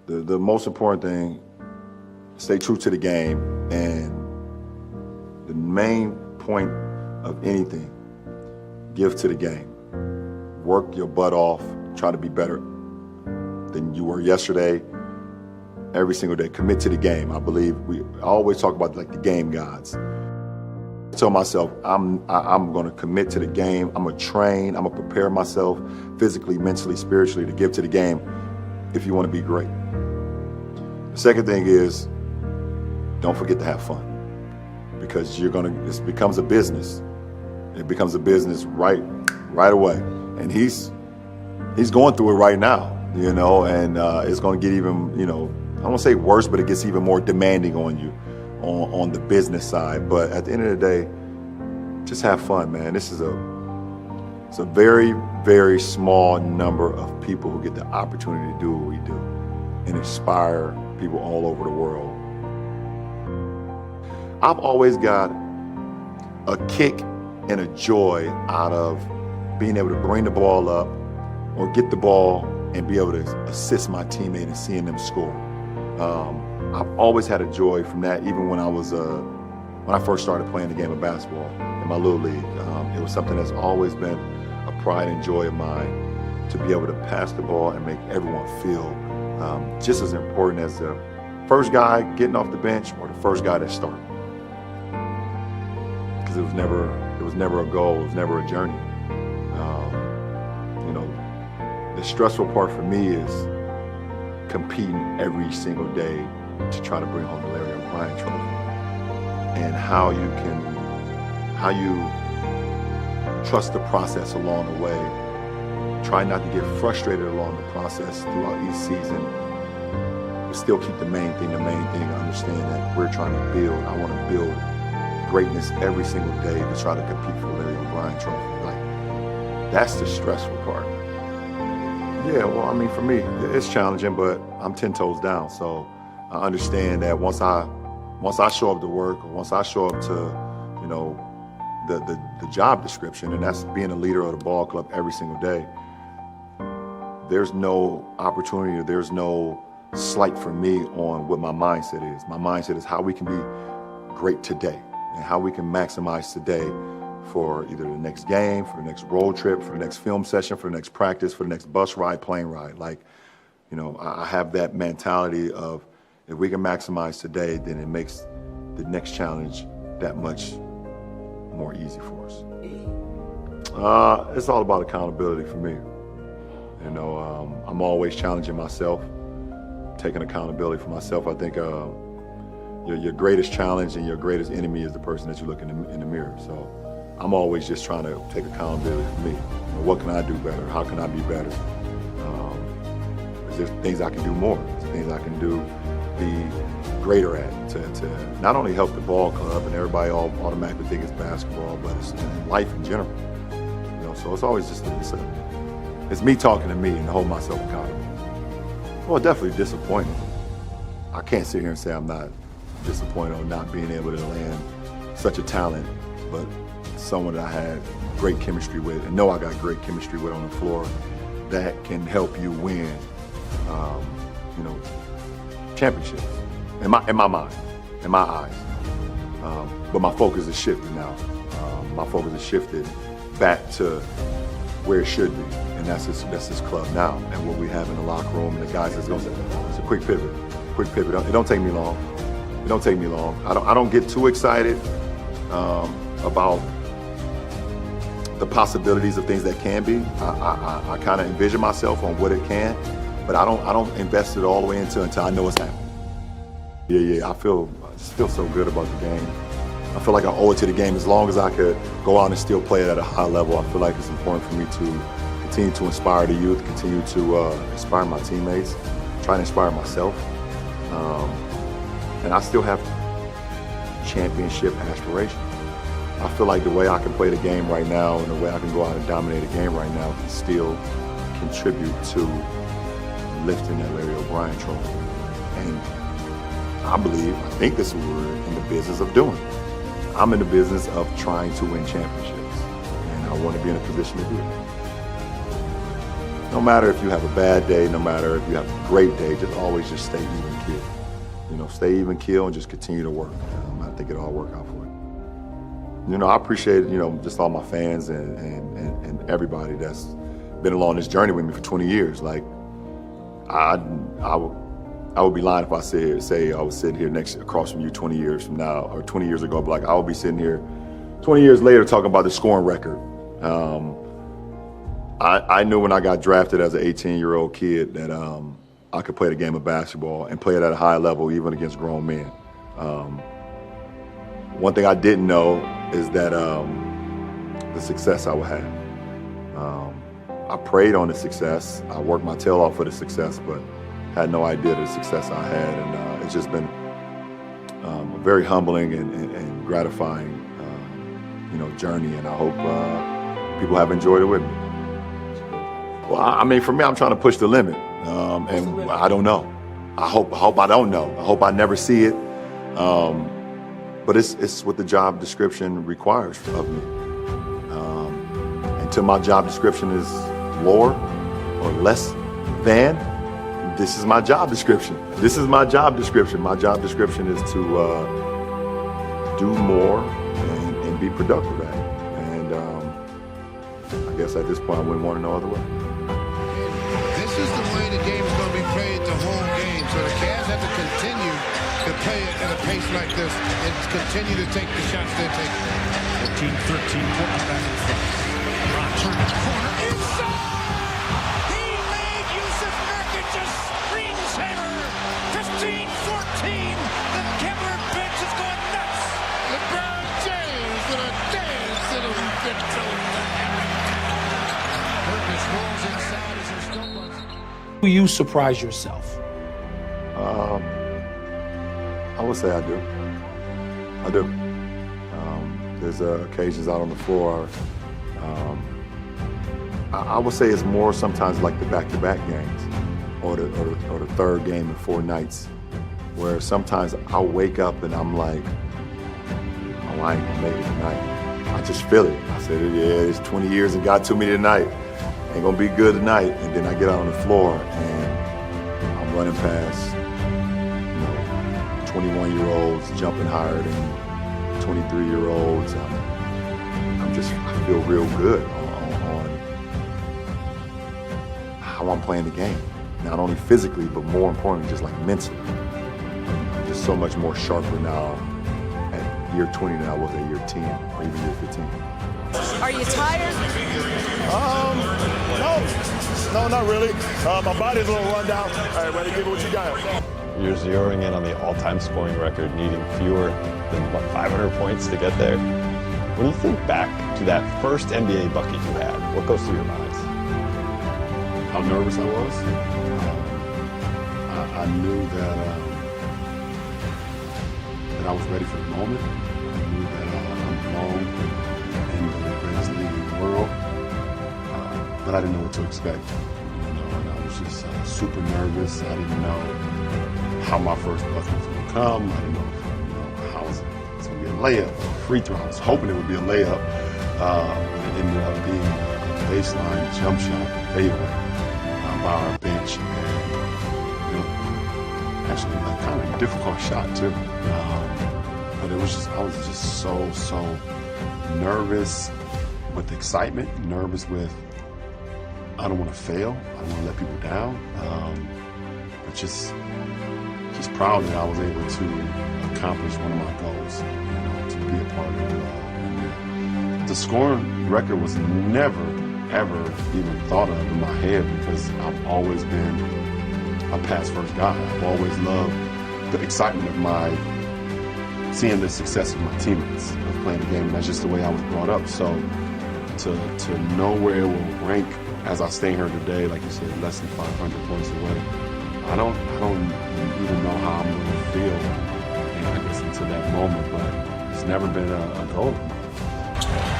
The most important thing, stay true to the game, and the main point of anything, give to the game. Work your butt off, try to be better than you were yesterday, every single day. Commit to the game. I believe I always talk about like the game gods. I tell myself, I'm gonna commit to the game. I'm gonna train, I'm gonna prepare myself physically, mentally, spiritually to give to the game if you wanna be great. The second thing is, don't forget to have fun, because this becomes a business. It becomes a business right away. And he's going through it right now, and it's gonna get even, I don't want to say worse, but it gets even more demanding on you on the business side. But at the end of the day, just have fun, man. It's a very, very small number of people who get the opportunity to do what we do and inspire people all over the world. I've always got a kick and a joy out of being able to bring the ball up or get the ball and be able to assist my teammate and seeing them score. I've always had a joy from that, even when I first started playing the game of basketball in my little league. It was something that's always been a pride and joy of mine, to be able to pass the ball and make everyone feel just as important as the first guy getting off the bench or the first guy that started. Because it was never a goal, it was never a journey. The stressful part for me is competing every single day to try to bring home the Larry O'Brien trophy, and how you trust the process along the way. Try not to get frustrated along the process throughout each season, but still keep the main thing. Understand that we're trying to build. I want to build greatness every single day to try to compete for the Larry O'Brien trophy. Like, that's the stressful part. Yeah, well, I mean, for me, it's challenging, but I'm 10 toes down. So I understand that once I show up to work, or once I show up to, the job description, and that's being a leader of the ball club every single day, there's no opportunity, or there's no slight for me on what my mindset is. My mindset is how we can be great today and how we can maximize today for either the next game, for the next road trip, for the next film session, for the next practice, for the next bus ride, plane ride. Like, I have that mentality of, if we can maximize today, then it makes the next challenge that much more easy for us. It's all about accountability for me. I'm always challenging myself, taking accountability for myself. I think your greatest challenge and your greatest enemy is the person that you look in the mirror. So I'm always just trying to take accountability for me. What can I do better? How can I be better? There's things I can do more. There's things I can be greater at to not only help the ball club, and everybody automatically think it's basketball, but it's in life in general. So it's always just it's me talking to me and hold myself accountable. Well, definitely disappointed. I can't sit here and say I'm not disappointed on not being able to land such a talent, but someone that I had great chemistry with, and know I got great chemistry with on the floor, that can help you win, championships. In my mind, in my eyes. But my focus is shifted now. My focus is shifted back to where it should be, and that's this club now, and what we have in the locker room, and the guys that's going to. It's a quick pivot. It don't take me long. I don't get too excited about the possibilities of things that can be. I kind of envision myself on what it can, but I don't invest it all the way until I know it's happening. Yeah. I just feel so good about the game. I feel like I owe it to the game. As long as I could go out and still play it at a high level, I feel like it's important for me to continue to inspire the youth, continue to inspire my teammates, try to inspire myself. And I still have championship aspirations. I feel like the way I can play the game right now and the way I can go out and dominate a game right now can still contribute to lifting that Larry O'Brien trophy. And I think this is what we're in the business of doing. I'm in the business of trying to win championships, and I want to be in a position to do it. no matter if you have a bad day, no matter if you have a great day, just always just stay even keel. You know, stay even keel and just continue to work. I think it'll all work out for you. You know, I appreciate, you know, just all my fans and everybody that's been along this journey with me for 20 years. Like, I would be lying if I say I was sitting here across from you 20 years from now, or 20 years ago, but like I would be sitting here 20 years later talking about the scoring record. I knew when I got drafted as an 18-year-old kid that I could play the game of basketball and play it at a high level, even against grown men. One thing I didn't know is that the success I would have. I preyed on the success. I worked my tail off for the success, but had no idea the success I had. And it's just been a very humbling and gratifying, you know, journey. And I hope people have enjoyed it with me. Well, I mean, for me, I'm trying to push the limit, and I don't know. I hope I don't know. I hope I never see it. But it's what the job description requires of me. Until my job description is lower or less than, this is my job description. This is my job description. My job description is to do more and be productive at it. And I guess at this point, I wouldn't want to know other way. This is the way the game is going to be played the whole game. So the Cavs have to continue to play it at a pace like this and continue to take the shots they're taking. 14-13, Portland back in front. Ron turned the corner inside. He made Yusuf Nurkic a screensaver. 15-14. The Kemper bench is going nuts. LeBron James with a dance to the victory. Nurkic rolls inside as there's still one. Do you surprise yourself? I would say I do. I do. There's occasions out on the floor. I would say it's more sometimes like the back-to-back games or the third game in 4 nights, where sometimes I'll wake up and I'm like, oh, I ain't gonna make it tonight. I just feel it. I said, yeah, it's 20 years and got to me tonight. Ain't gonna be good tonight. And then I get out on the floor and I'm running past 21-year-olds jumping higher than 23-year-olds. I feel real good on how I'm playing the game. Not only physically, but more importantly, just like mentally. I'm just so much more sharper now at year 20 than I was at year 10 or even year 15. Are you tired? No, not really. My body's a little run down. All right, ready, give it what you got. You're zeroing in on the all-time scoring record, needing fewer than, 500 points to get there. When you think back to that first NBA bucket you had, what goes through your minds? How nervous I was. I knew that I was ready for the moment. I knew that I belonged in the greatest league in the world, but I didn't know what to expect. And I was just super nervous. I didn't know how my first bucket was going to come. I didn't know how it was going to be a layup or a free throw. I was hoping it would be a layup. It ended up being a baseline jump shot, fadeaway, by our bench. And, actually, like, kind of a difficult shot, too. But it was just, I was just so nervous with excitement, nervous with, I don't want to fail. I don't want to let people down. But just proud that I was able to accomplish one of my goals, to be a part of it. The scoring record was never, ever even thought of in my head because I've always been a pass-first guy. I've always loved the excitement of seeing the success of my teammates, of playing the game, and that's just the way I was brought up. So to know where it will rank as I stay here today, like you said, less than 500 points away, I don't even know how I'm going to feel, I guess, until that moment, but it's never been a goal of mine.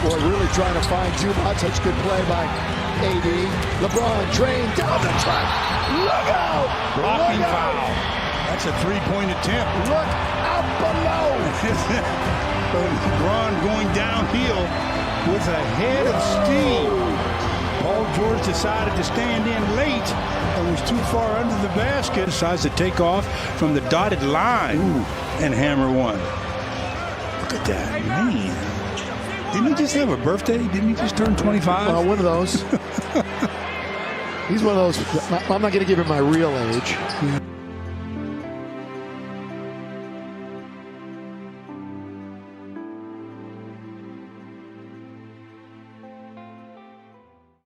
Boy, really trying to find Zubac. Such good play by AD. LeBron drained down the track. Look out! Blocking foul. That's a three-point attempt. Look out below! LeBron going downhill with a head of steam. Paul George decided to stand in late and was too far under the basket. Decides to take off from the dotted line and hammer one. Look at that, man. Didn't he just have a birthday? Didn't he just turn 25? Well, one of those. He's one of those. I'm not going to give him my real age.